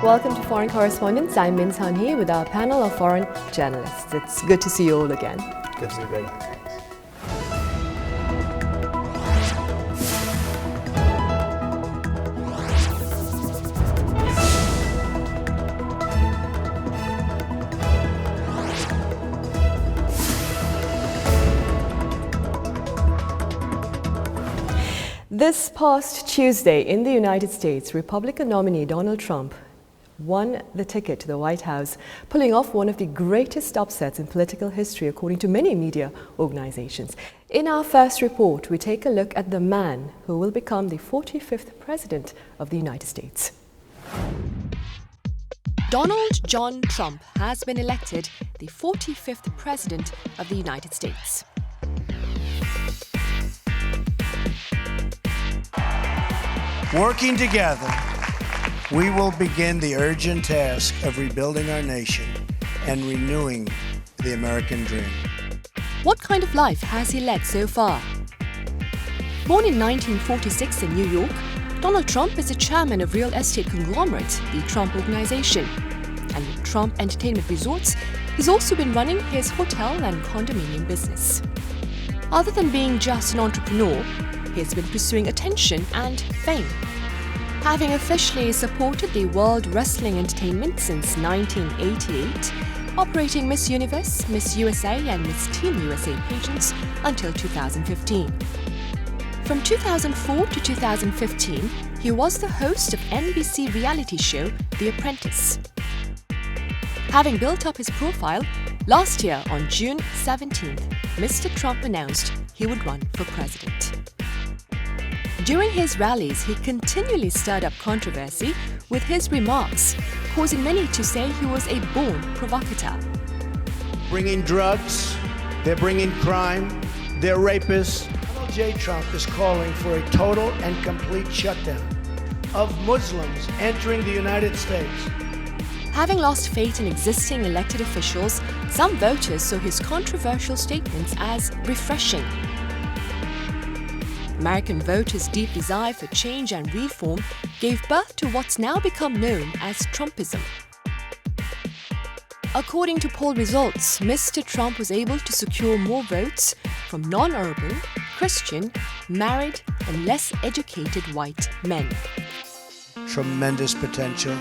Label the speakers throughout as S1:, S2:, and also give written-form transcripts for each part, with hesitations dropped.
S1: Welcome to Foreign Correspondents. I'm Min Sanhi with our panel of foreign journalists. It's good to see you all again.
S2: Good to see you, Greg.
S1: This past Tuesday in the United States, Republican nominee Donald Trump won the ticket to the White House, pulling off one of the greatest upsets in political history, according to many media organizations. In our first report, we take a look at the man who will become the 45th President of the United States.
S3: Donald John Trump has been elected the 45th President of the United States.
S4: Working together, we will begin the urgent task of rebuilding our nation and renewing the American dream.
S3: What kind of life has he led so far? Born in 1946 in New York, Donald Trump is the chairman of real estate conglomerate, the Trump Organization. And with Trump Entertainment Resorts, he's also been running his hotel and condominium business. Other than being just an entrepreneur, he's been pursuing attention and fame. Having officially supported the World Wrestling Entertainment since 1988, operating Miss Universe, Miss USA and Miss Teen USA pageants until 2015. From 2004 to 2015, he was the host of NBC reality show The Apprentice. Having built up his profile, last year on June 17th, Mr. Trump announced he would run for president. During his rallies, he continually stirred up controversy with his remarks, causing many to say he was a born provocateur.
S4: Bringing drugs, they're bringing crime, they're rapists. Donald J. Trump is calling for a total and complete shutdown of Muslims entering the United States.
S3: Having lost faith in existing elected officials, some voters saw his controversial statements as refreshing. American voters' deep desire for change and reform gave birth to what's now become known as Trumpism. According to poll results, Mr. Trump was able to secure more votes from non-urban, Christian, married, and less educated white men.
S4: Tremendous potential.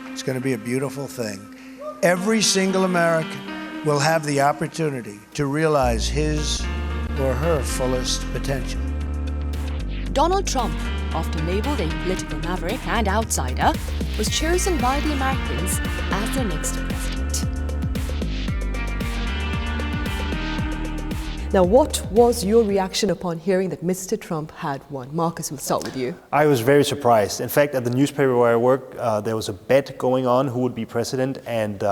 S4: It's going to be a beautiful thing. Every single American will have the opportunity to realize his or her fullest potential.
S3: Donald Trump, often labeled a political maverick and outsider, was chosen by the Americans as their next president.
S1: Now, what was your reaction upon hearing that Mr. Trump had won? Marcus, we'll start with you.
S2: I was very surprised. In fact, at the newspaper where I work, there was a bet going on who would be president, and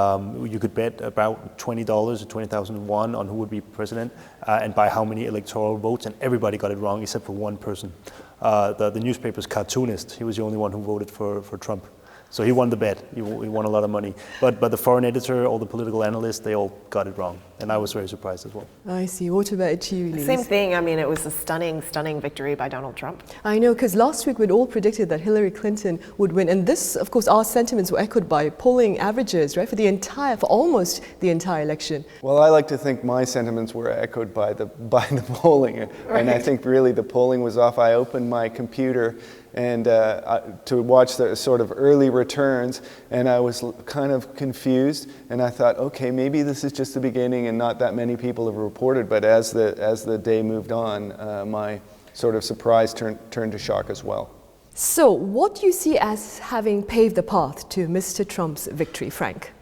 S2: you could bet about $20 or 20,001 on who would be president and by how many electoral votes, and everybody got it wrong except for one person. The newspaper's cartoonist, he was the only one who voted for Trump. So he won the bet. He won a lot of money. But the foreign editor, all the political analysts, they all got it wrong. And I was very surprised as well.
S1: I see. What about you, Lise?
S5: Same thing. I mean, it was a stunning victory by Donald Trump.
S1: I know, because last week we'd all predicted that Hillary Clinton would win. And this, of course, our sentiments were echoed by polling averages, right, for almost the entire election.
S6: Well, I like to think my sentiments were echoed by the polling. Right. And I think really the polling was off. I opened my computer and to watch the sort of early returns, and I was kind of confused, and I thought, okay, maybe this is just the beginning and not that many people have reported, but as the day moved on, my sort of surprise turned to shock as well.
S1: So what do you see as having paved the path to Mr. Trump's victory, Frank?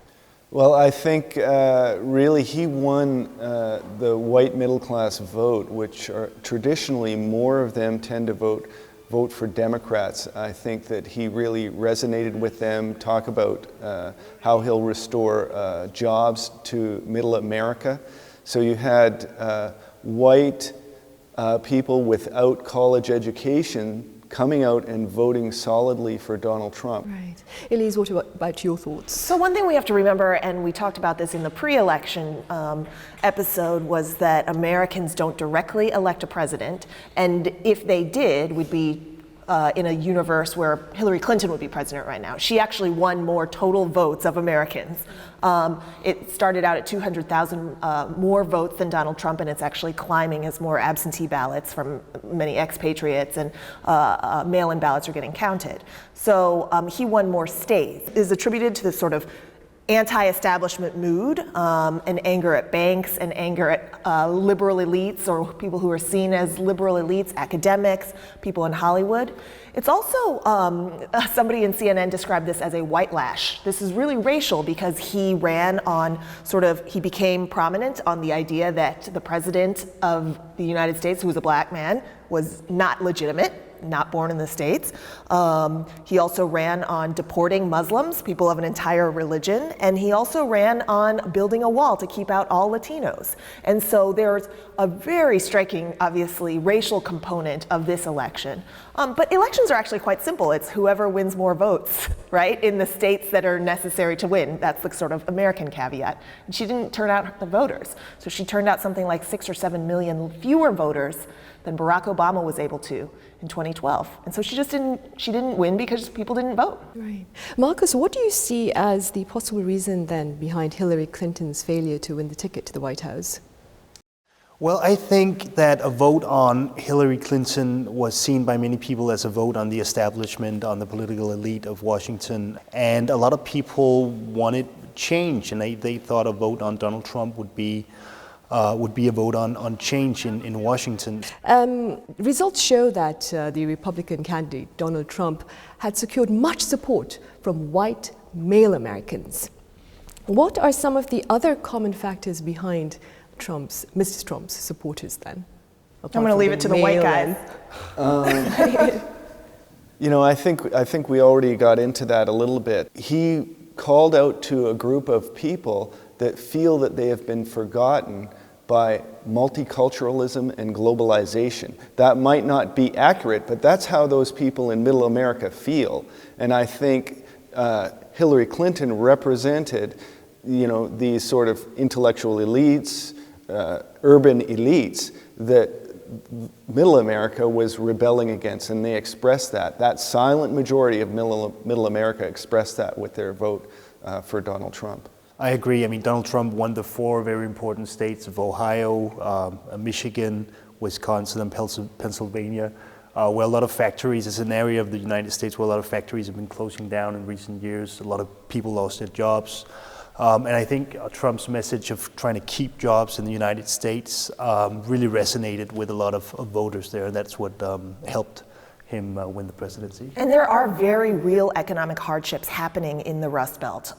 S6: Well, I think really he won the white middle class vote, which are traditionally more of them tend to vote for Democrats. I think that he really resonated with them, talk about how he'll restore jobs to middle America. So you had white people without college education coming out and voting solidly for Donald Trump.
S1: Right. Elise, what about your thoughts?
S5: So one thing we have to remember, and we talked about this in the pre-election episode, was that Americans don't directly elect a president, and if they did, we'd be in a universe where Hillary Clinton would be president right now. She actually won more total votes of Americans. It started out at 200,000 more votes than Donald Trump, and it's actually climbing as more absentee ballots from many expatriates and mail-in ballots are getting counted. So he won more states. It is attributed to this sort of anti-establishment mood and anger at banks and anger at liberal elites or people who are seen as liberal elites, academics, people in Hollywood. It's also, somebody in CNN described this as a white lash. This is really racial because he ran on he became prominent on the idea that the president of the United States, who was a black man, was not legitimate, not born in the States. He also ran on deporting Muslims, people of an entire religion, and he also ran on building a wall to keep out all Latinos. And so there's a very striking, obviously, racial component of this election. But elections are actually quite simple. It's whoever wins more votes, right, in the states that are necessary to win. That's the sort of American caveat. And she didn't turn out the voters. So she turned out something like 6 or 7 million fewer voters than Barack Obama was able to in 2012. And so she didn't win because people didn't vote.
S1: Right. Marcus, what do you see as the possible reason then behind Hillary Clinton's failure to win the ticket to the White House?
S2: Well, I think that a vote on Hillary Clinton was seen by many people as a vote on the establishment, on the political elite of Washington. And a lot of people wanted change, and they thought a vote on Donald Trump would be a vote on change in Washington.
S1: Results show that the Republican candidate, Donald Trump, had secured much support from white male Americans. What are some of the other common factors behind Mrs. Trump's supporters then?
S5: I'm going to leave it to the white guys.
S6: I think we already got into that a little bit. He called out to a group of people that feel that they have been forgotten by multiculturalism and globalization. That might not be accurate, but that's how those people in Middle America feel. And I think Hillary Clinton represented, these sort of intellectual elites, urban elites that Middle America was rebelling against, and they expressed that. That silent majority of Middle America expressed that with their vote for Donald Trump.
S2: I agree. I mean, Donald Trump won the 4 very important states of Ohio, Michigan, Wisconsin, and Pennsylvania, where a lot of factories, it's an area of the United States where a lot of factories have been closing down in recent years. A lot of people lost their jobs. And I think Trump's message of trying to keep jobs in the United States really resonated with a lot of voters there, and that's what helped him win the presidency.
S5: And there are very real economic hardships happening in the Rust Belt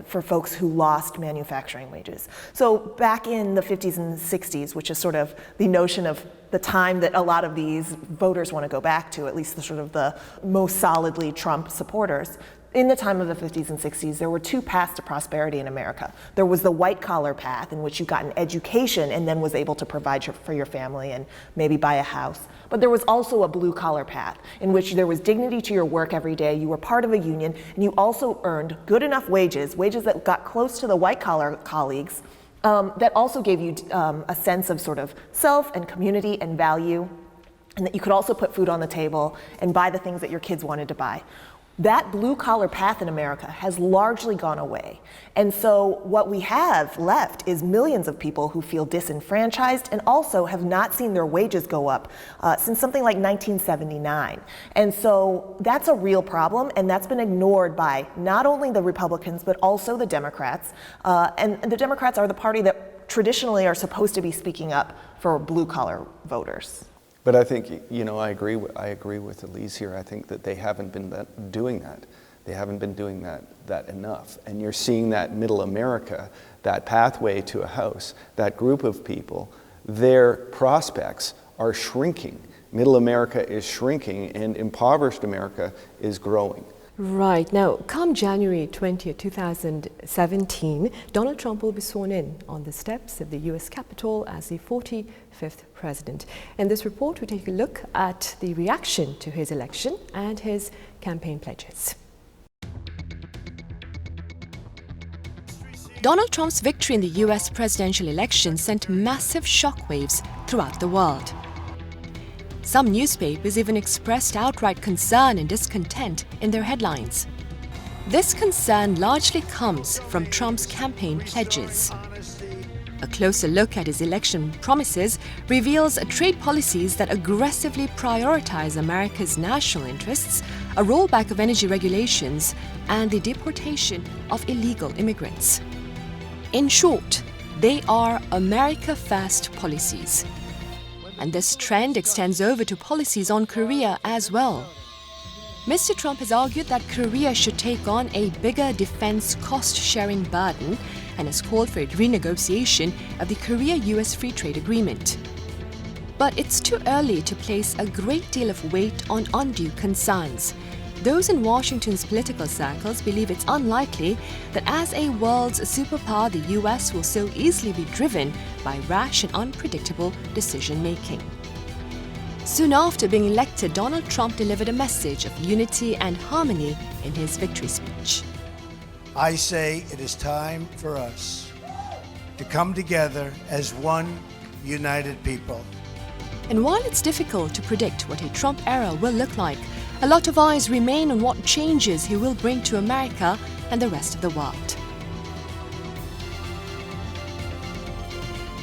S5: for folks who lost manufacturing wages. So back in the 50s and 60s, which is sort of the notion of the time that a lot of these voters want to go back to, at least the sort of the most solidly Trump supporters, in the time of the 50s and 60s, there were 2 paths to prosperity in America. There was the white-collar path, in which you got an education and then was able to provide for your family and maybe buy a house. But there was also a blue-collar path, in which there was dignity to your work every day, you were part of a union, and you also earned good enough wages that got close to the white-collar colleagues, that also gave you a sense of sort of self and community and value, and that you could also put food on the table and buy the things that your kids wanted to buy. That blue-collar path in America has largely gone away. And so what we have left is millions of people who feel disenfranchised and also have not seen their wages go up since something like 1979. And so that's a real problem, and that's been ignored by not only the Republicans, but also the Democrats. And the Democrats are the party that traditionally are supposed to be speaking up for blue-collar voters.
S6: But I think, I agree with Elise here. I think that they haven't been doing that. They haven't been doing that enough. And you're seeing that Middle America, that pathway to a house, that group of people, their prospects are shrinking. Middle America is shrinking, and impoverished America is growing.
S1: Right. Now, come January 20th, 2017, Donald Trump will be sworn in on the steps of the U.S. Capitol as the 45th president. In this report, we take a look at the reaction to his election and his campaign pledges.
S3: Donald Trump's victory in the U.S. presidential election sent massive shockwaves throughout the world. Some newspapers even expressed outright concern and discontent in their headlines. This concern largely comes from Trump's campaign pledges. A closer look at his election promises reveals trade policies that aggressively prioritize America's national interests, a rollback of energy regulations, and the deportation of illegal immigrants. In short, they are America First policies. And this trend extends over to policies on Korea as well. Mr. Trump has argued that Korea should take on a bigger defense cost-sharing burden and has called for a renegotiation of the Korea-US Free Trade Agreement. But it's too early to place a great deal of weight on undue concerns. Those in Washington's political circles believe it's unlikely that as a world's superpower, the US will so easily be driven by rash and unpredictable decision-making. Soon after being elected, Donald Trump delivered a message of unity and harmony in his victory speech.
S4: I say it is time for us to come together as one united people.
S3: And while it's difficult to predict what a Trump era will look like, a lot of eyes remain on what changes he will bring to America and the rest of the world.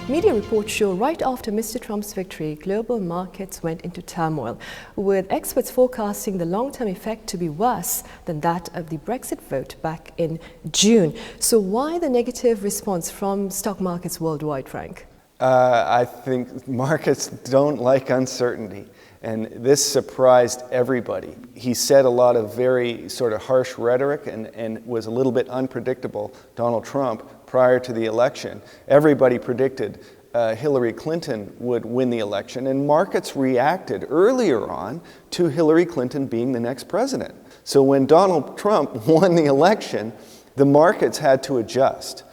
S1: Media reports show right after Mr. Trump's victory, global markets went into turmoil, with experts forecasting the long-term effect to be worse than that of the Brexit vote back in June. So why the negative response from stock markets worldwide, Frank?
S6: I think markets don't like uncertainty, and this surprised everybody. He said a lot of very sort of harsh rhetoric and was a little bit unpredictable, Donald Trump, prior to the election. Everybody predicted Hillary Clinton would win the election, and markets reacted earlier on to Hillary Clinton being the next president. So when Donald Trump won the election, the markets had to adjust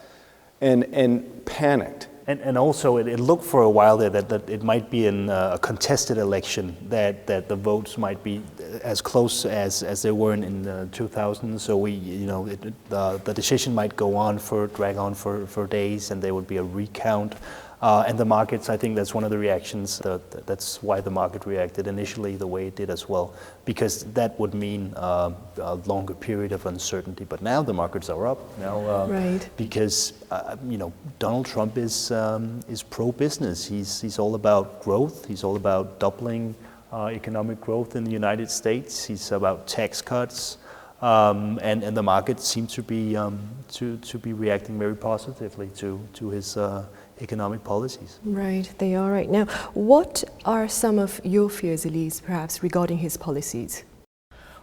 S6: and panicked.
S2: And also, it looked for a while there that it might be a contested election, that the votes might be as close as they were in 2000. So the decision might drag on for days, and there would be a recount. And the markets, I think that's one of the reactions. That's why the market reacted initially the way it did as well, because that would mean a longer period of uncertainty. But now the markets are up now,
S1: Right.
S2: Because Donald Trump is pro-business. He's all about growth. He's all about doubling economic growth in the United States. He's about tax cuts, and the market seems to be reacting very positively to his economic policies.
S1: Right, they are right now. What are some of your fears, Elise, perhaps regarding his policies?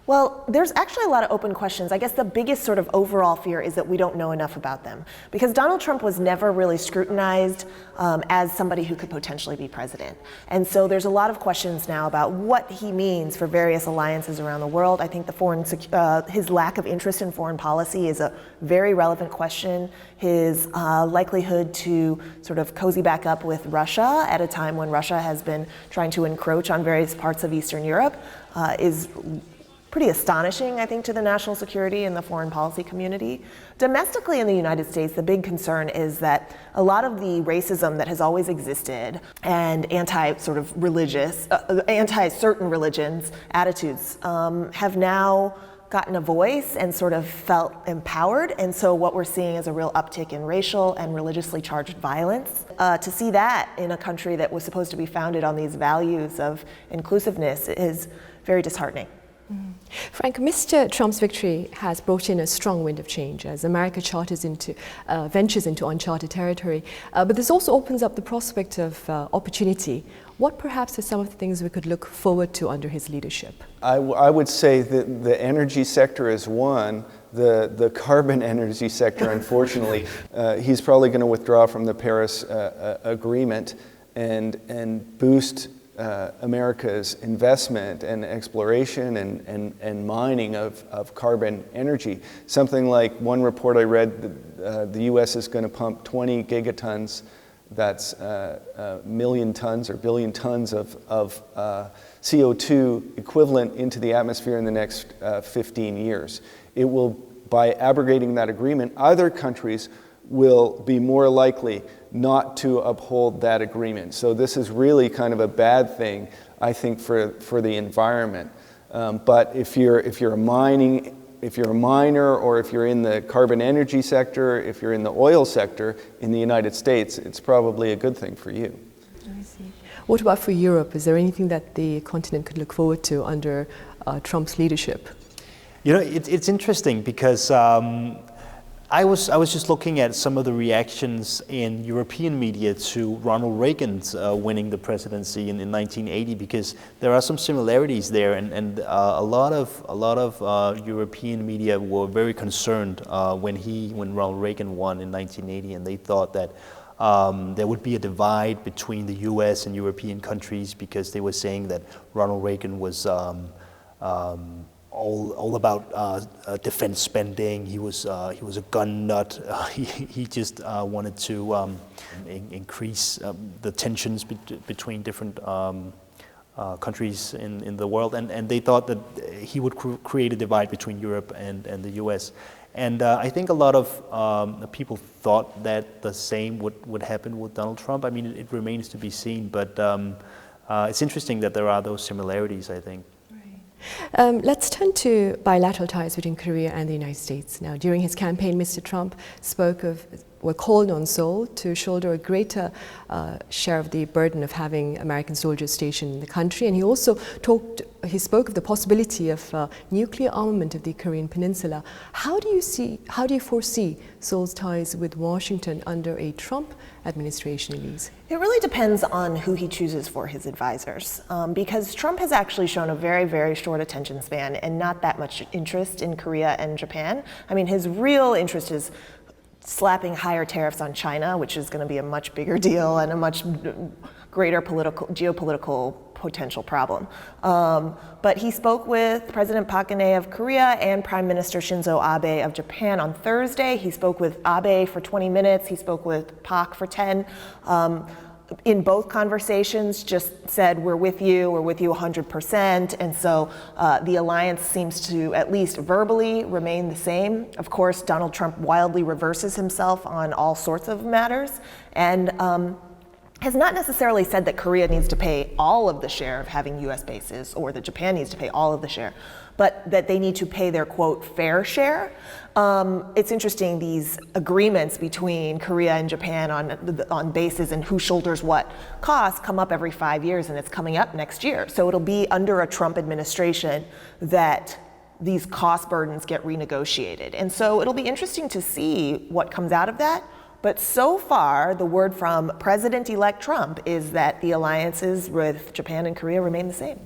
S5: Well, there's actually a lot of open questions. I guess the biggest sort of overall fear is that we don't know enough about them. Because Donald Trump was never really scrutinized as somebody who could potentially be president. And so there's a lot of questions now about what he means for various alliances around the world. I think his lack of interest in foreign policy is a very relevant question. His likelihood to sort of cozy back up with Russia at a time when Russia has been trying to encroach on various parts of Eastern Europe is pretty astonishing, I think, to the national security and the foreign policy community. Domestically in the United States, the big concern is that a lot of the racism that has always existed and anti-certain religions attitudes have now gotten a voice and sort of felt empowered. And so what we're seeing is a real uptick in racial and religiously charged violence. To see that in a country that was supposed to be founded on these values of inclusiveness is very disheartening.
S1: Frank, Mr. Trump's victory has brought in a strong wind of change as America ventures into uncharted territory. But this also opens up the prospect of opportunity. What perhaps are some of the things we could look forward to under his leadership? I
S6: would say that the energy sector is one. The carbon energy sector, unfortunately, he's probably going to withdraw from the Paris Agreement and boost America's investment and exploration and mining of carbon energy. Something like one report I read, the U.S. is going to pump 20 gigatons, that's a million tons or billion tons of CO2 equivalent into the atmosphere in the next 15 years. It will, by abrogating that agreement, other countries will be more likely not to uphold that agreement. So this is really kind of a bad thing. I think, for the environment. But if you're a miner, or if you're in the carbon energy sector, if you're in the oil sector in the United States, it's probably a good thing for you.
S1: I see. What about for Europe? Is there anything that the continent could look forward to under Trump's leadership?
S2: You know, it's interesting because I was just looking at some of the reactions in European media to Ronald Reagan's winning the presidency in 1980, because there are some similarities there, and a lot of European media were very concerned when Ronald Reagan won in 1980, and they thought that there would be a divide between the U.S. and European countries, because they were saying that Ronald Reagan was all about defense spending. He was a gun nut. He just wanted to increase the tensions between different countries in the world, and they thought that he would create a divide between Europe and the U.S. And I think a lot of people thought that the same would happen with Donald Trump. I mean, it remains to be seen, but it's interesting that there are those similarities, I think.
S1: Let's turn to bilateral ties between Korea and the United States. Now, during his campaign, Mr. Trump called on Seoul to shoulder a greater share of the burden of having American soldiers stationed in the country, and he also spoke of the possibility of nuclear armament of the Korean Peninsula. How do you foresee Seoul's ties with Washington under a Trump administration, Elise?
S5: It really depends on who he chooses for his advisors, because Trump has actually shown a very, very short attention span and not that much interest in Korea and Japan. I mean, his real interest is slapping higher tariffs on China, which is going to be a much bigger deal and a much greater geopolitical potential problem. But he spoke with President Park Geun-hye of Korea and Prime Minister Shinzo Abe of Japan on Thursday. He spoke with Abe for 20 minutes. He spoke with Park for 10. In both conversations, just said, we're with you 100%. And so the alliance seems to, at least verbally, remain the same. Of course, Donald Trump wildly reverses himself on all sorts of matters, and has not necessarily said that Korea needs to pay all of the share of having US bases, or that Japan needs to pay all of the share, but that they need to pay their, quote, fair share. It's interesting, these agreements between Korea and Japan on bases and who shoulders what costs come up every 5 years, and it's coming up next year. So it'll be under a Trump administration that these cost burdens get renegotiated. And so it'll be interesting to see what comes out of that. But so far, the word from President-elect Trump is that the alliances with Japan and Korea remain the same.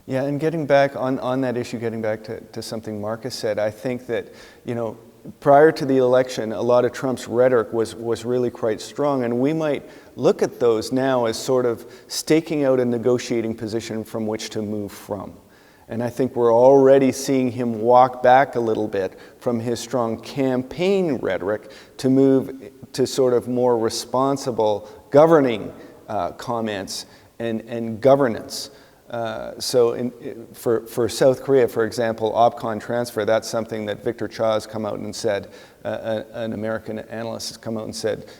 S6: Yeah, and getting back on that issue, getting back to something Marcus said, I think that, prior to the election, a lot of Trump's rhetoric was really quite strong, and we might look at those now as sort of staking out a negotiating position from which to move from. And I think we're already seeing him walk back a little bit from his strong campaign rhetoric to move to sort of more responsible governing comments and governance. So for South Korea, for example, OPCON transfer, that's something that Victor Cha has come out and said, an American analyst has come out and said,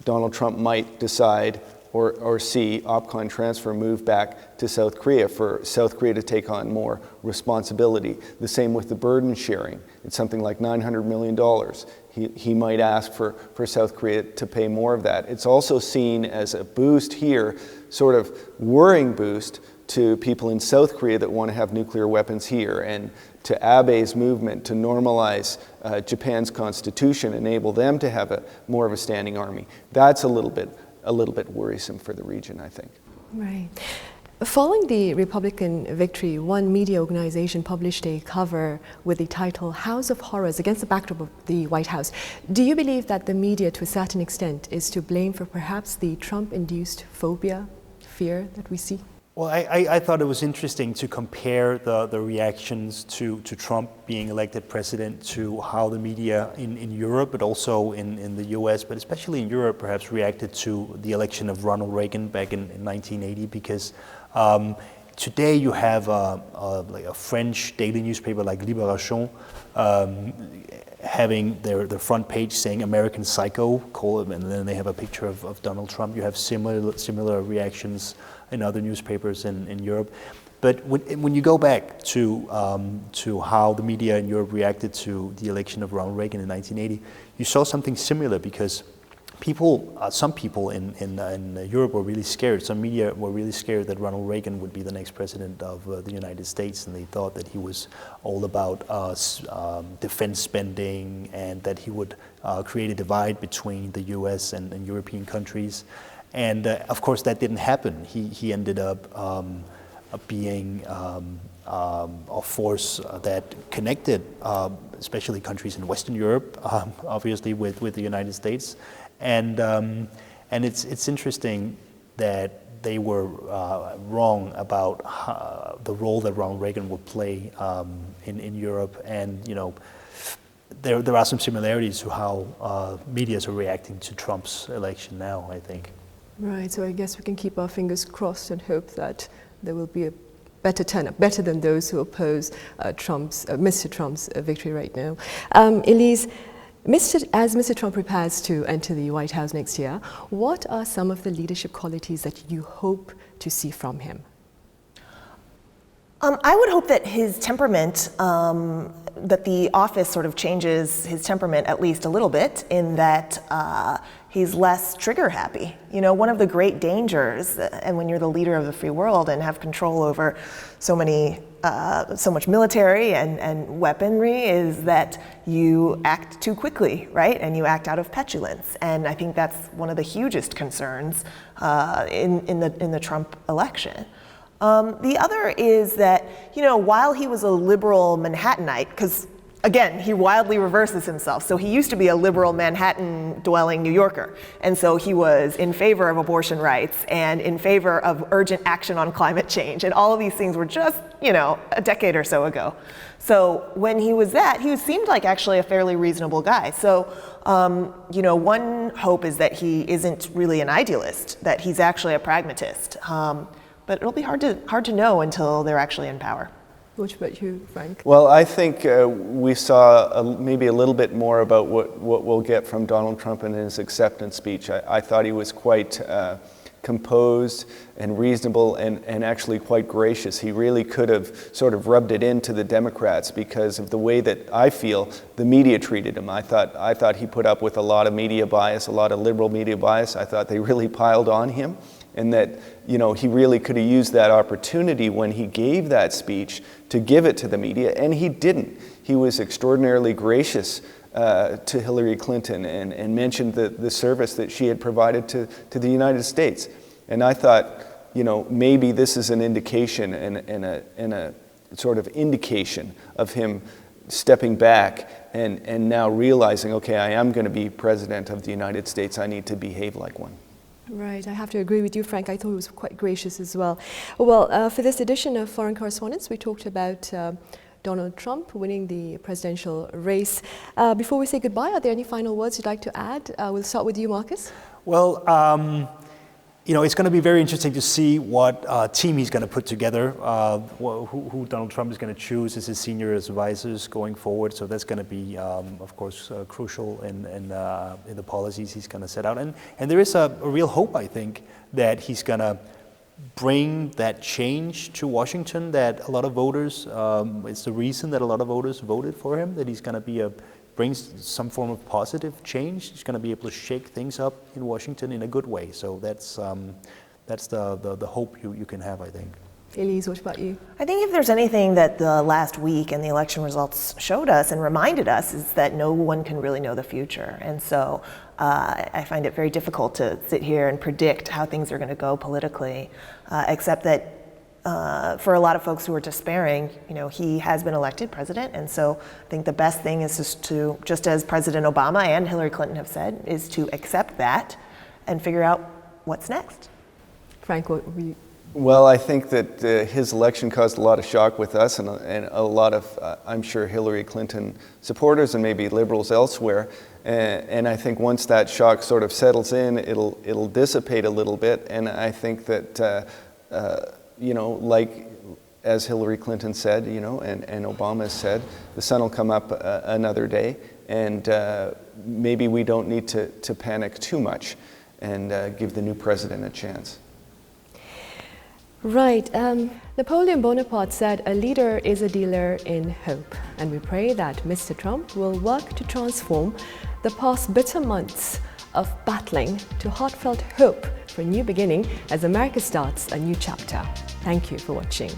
S6: Donald Trump might decide or see OPCON transfer move back to South Korea for South Korea to take on more responsibility. The same with the burden sharing. It's something like $900 million. He might ask for South Korea to pay more of that. It's also seen as a boost here, sort of worrying boost to people in South Korea that want to have nuclear weapons here, and to Abe's movement to normalize Japan's constitution, enable them to have more of a standing army. That's a little bit worrisome for the region, I think.
S1: Right. Following the Republican victory, one media organization published a cover with the title "House of Horrors" against the backdrop of the White House. Do you believe that the media, to a certain extent, is to blame for perhaps the Trump-induced fear that we see?
S2: Well, I thought it was interesting to compare the reactions to Trump being elected president to how the media in Europe, but also in the US, but especially in Europe, perhaps reacted to the election of Ronald Reagan back in 1980, because today you have like a French daily newspaper like Libération having their front page saying American Psycho, and then they have a picture of Donald Trump. You have similar reactions in other newspapers in Europe. But when you go back to how the media in Europe reacted to the election of Ronald Reagan in 1980, you saw something similar because some people in Europe were really scared. Some media were really scared that Ronald Reagan would be the next president of the United States, and they thought that he was all about defense spending and that he would create a divide between the U.S. and European countries. And of course, that didn't happen. He ended up being a force that connected, especially countries in Western Europe, obviously with the United States. And it's interesting that they were wrong about the role that Ronald Reagan would play in Europe. And there are some similarities to how medias are reacting to Trump's election now, I think.
S1: Right. So I guess we can keep our fingers crossed and hope that there will be a better turnout, better than those who oppose Mr. Trump's victory right now. Elise, as Mr. Trump prepares to enter the White House next year, what are some of the leadership qualities that you hope to see from him?
S5: I would hope that his temperament, that the office sort of changes his temperament at least a little bit, in that he's less trigger happy. One of the great dangers, and when you're the leader of the free world and have control over so much military and weaponry, is that you act too quickly, right? And you act out of petulance. And I think that's one of the hugest concerns in the Trump election. The other is that, while he was a liberal Manhattanite, because again, he wildly reverses himself. So he used to be a liberal Manhattan-dwelling New Yorker. And so he was in favor of abortion rights and in favor of urgent action on climate change. And all of these things were just, a decade or so ago. So when he was that, he seemed like actually a fairly reasonable guy. So, one hope is that he isn't really an idealist, that he's actually a pragmatist. But it'll be hard to know until they're actually in power.
S1: What about you, Frank?
S6: Well, I think we saw maybe a little bit more about what we'll get from Donald Trump in his acceptance speech. I thought he was quite composed and reasonable and actually quite gracious. He really could have sort of rubbed it into the Democrats because of the way that I feel the media treated him. I thought he put up with a lot of media bias, a lot of liberal media bias. I thought they really piled on him. And that, he really could have used that opportunity when he gave that speech to give it to the media, and he didn't. He was extraordinarily gracious to Hillary Clinton and mentioned the service that she had provided to the United States. And I thought, maybe this is an indication and a sort of indication of him stepping back and now realizing, okay, I am going to be president of the United States. I need to behave like one.
S1: Right, I have to agree with you, Frank. I thought he was quite gracious as well. Well, for this edition of Foreign Correspondents, we talked about Donald Trump winning the presidential race. Before we say goodbye, are there any final words you'd like to add? We'll start with you, Marcus.
S2: Well, it's going to be very interesting to see what team he's going to put together, who Donald Trump is going to choose as his senior advisors going forward. So that's going to be, of course, crucial in the policies he's going to set out. And there is a real hope, I think, that he's going to bring that change to Washington that a lot of voters, it's the reason that a lot of voters voted for him, that he's going to brings some form of positive change. He's going to be able to shake things up in Washington in a good way. So that's the hope you can have, I think.
S1: Elise, what about you?
S5: I think if there's anything that the last week and the election results showed us and reminded us, is that no one can really know the future. And so I find it very difficult to sit here and predict how things are going to go politically, except that for a lot of folks who are despairing, he has been elected president. And so I think the best thing is just as President Obama and Hillary Clinton have said, is to accept that and figure out what's next.
S1: Frank, what were you?
S6: Well, I think that his election caused a lot of shock with us and a lot of, I'm sure, Hillary Clinton supporters and maybe liberals elsewhere. And I think once that shock sort of settles in, it'll dissipate a little bit. And I think that, like as Hillary Clinton said, you know, and Obama has said, the sun will come up another day, and maybe we don't need to panic too much and give the new president a chance.
S1: Right. Napoleon Bonaparte said, "A leader is a dealer in hope." And we pray that Mr. Trump will work to transform the past bitter months of battling to heartfelt hope for a new beginning as America starts a new chapter. Thank you for watching.